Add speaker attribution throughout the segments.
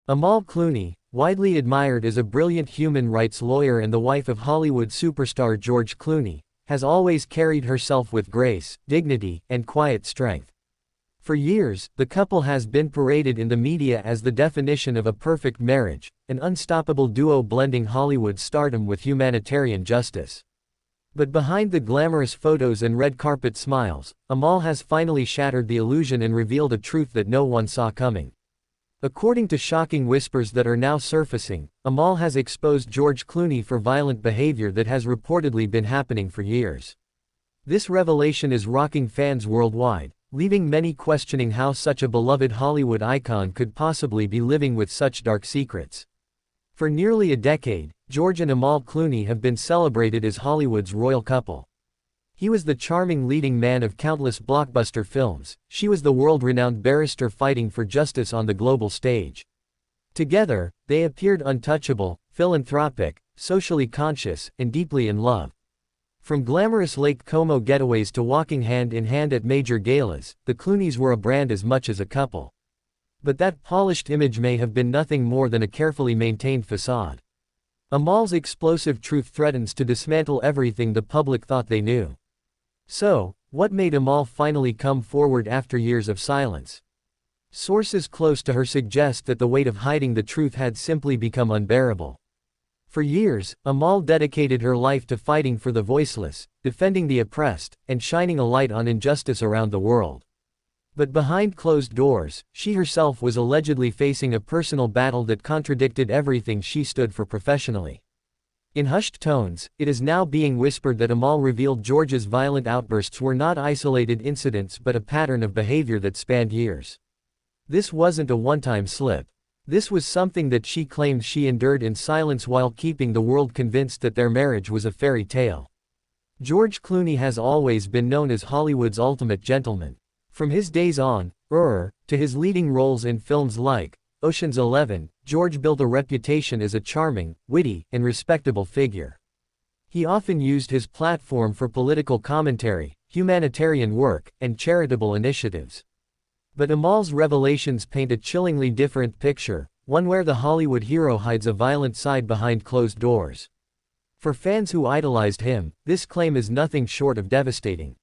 Speaker 1: Amal Clooney, widely admired as a brilliant human rights lawyer and the wife of Hollywood superstar George Clooney, has always carried herself with grace, dignity, and quiet strength. For years, the couple has been paraded in the media as the definition of a perfect marriage, an unstoppable duo blending Hollywood stardom with humanitarian justice. But behind the glamorous photos and red carpet smiles, Amal has finally shattered the illusion and revealed a truth that no one saw coming. According to shocking whispers that are now surfacing, Amal has exposed George Clooney for violent behavior that has reportedly been happening for years. This revelation is rocking fans worldwide, leaving many questioning how such a beloved Hollywood icon could possibly be living with such dark secrets. For nearly a decade, George and Amal Clooney have been celebrated as Hollywood's royal couple. He was the charming leading man of countless blockbuster films, she was the world-renowned barrister fighting for justice on the global stage. Together, they appeared untouchable, philanthropic, socially conscious, and deeply in love. From glamorous Lake Como getaways to walking hand in hand at major galas, the Clooneys were a brand as much as a couple. But that polished image may have been nothing more than a carefully maintained facade. Amal's explosive truth threatens to dismantle everything the public thought they knew. So, what made Amal finally come forward after years of silence? Sources close to her suggest that the weight of hiding the truth had simply become unbearable. For years, Amal dedicated her life to fighting for the voiceless, defending the oppressed, and shining a light on injustice around the world. But behind closed doors, she herself was allegedly facing a personal battle that contradicted everything she stood for professionally. In hushed tones, it is now being whispered that Amal revealed George's violent outbursts were not isolated incidents but a pattern of behavior that spanned years. This wasn't a one-time slip. This was something that she claimed she endured in silence while keeping the world convinced that their marriage was a fairy tale. George Clooney has always been known as Hollywood's ultimate gentleman. From his days on to his leading roles in films like Ocean's 11, George built a reputation as a charming, witty, and respectable figure. He often used his platform for political commentary, humanitarian work, and charitable initiatives. But Amal's revelations paint a chillingly different picture, one where the Hollywood hero hides a violent side behind closed doors. For fans who idolized him, this claim is nothing short of devastating.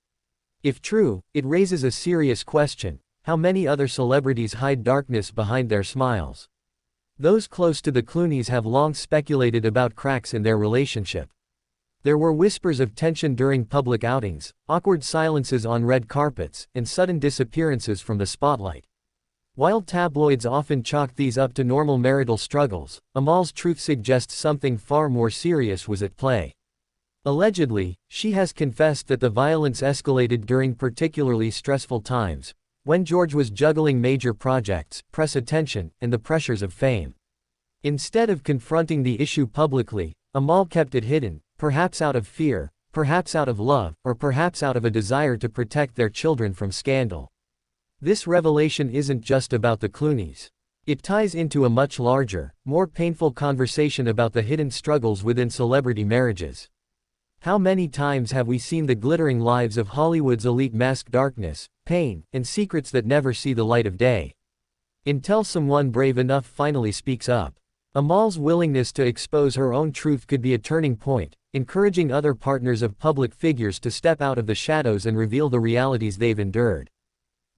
Speaker 1: If true, it raises a serious question: how many other celebrities hide darkness behind their smiles? Those close to the Clooneys have long speculated about cracks in their relationship. There were whispers of tension during public outings, awkward silences on red carpets, and sudden disappearances from the spotlight. While tabloids often chalked these up to normal marital struggles, Amal's truth suggests something far more serious was at play. Allegedly, she has confessed that the violence escalated during particularly stressful times, when George was juggling major projects, press attention, and the pressures of fame. Instead of confronting the issue publicly, Amal kept it hidden, perhaps out of fear, perhaps out of love, or perhaps out of a desire to protect their children from scandal. This revelation isn't just about the Clooneys. It ties into a much larger, more painful conversation about the hidden struggles within celebrity marriages. How many times have we seen the glittering lives of Hollywood's elite mask darkness, pain, and secrets that never see the light of day? Until someone brave enough finally speaks up. Amal's willingness to expose her own truth could be a turning point, encouraging other partners of public figures to step out of the shadows and reveal the realities they've endured.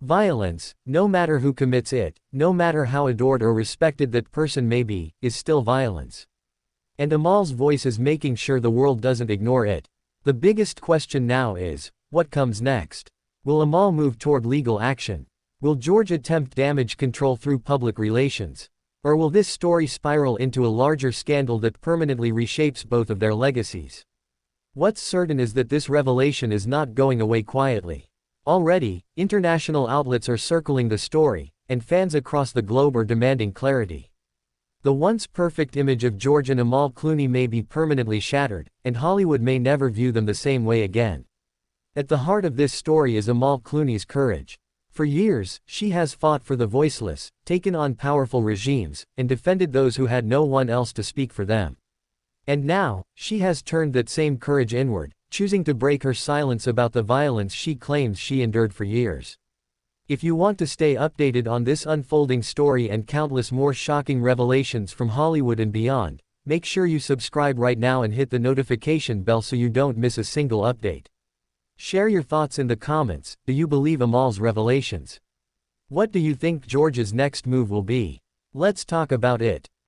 Speaker 1: Violence, no matter who commits it, no matter how adored or respected that person may be, is still violence. And Amal's voice is making sure the world doesn't ignore it. The biggest question now is, what comes next? Will Amal move toward legal action? Will George attempt damage control through public relations? Or will this story spiral into a larger scandal that permanently reshapes both of their legacies? What's certain is that this revelation is not going away quietly. Already, international outlets are circling the story, and fans across the globe are demanding clarity. The once perfect image of George and Amal Clooney may be permanently shattered, and Hollywood may never view them the same way again. At the heart of this story is Amal Clooney's courage. For years, she has fought for the voiceless, taken on powerful regimes, and defended those who had no one else to speak for them. And now, she has turned that same courage inward, choosing to break her silence about the violence she claims she endured for years. If you want to stay updated on this unfolding story and countless more shocking revelations from Hollywood and beyond, make sure you subscribe right now and hit the notification bell so you don't miss a single update. Share your thoughts in the comments. Do you believe Amal's revelations? What do you think George's next move will be? Let's talk about it.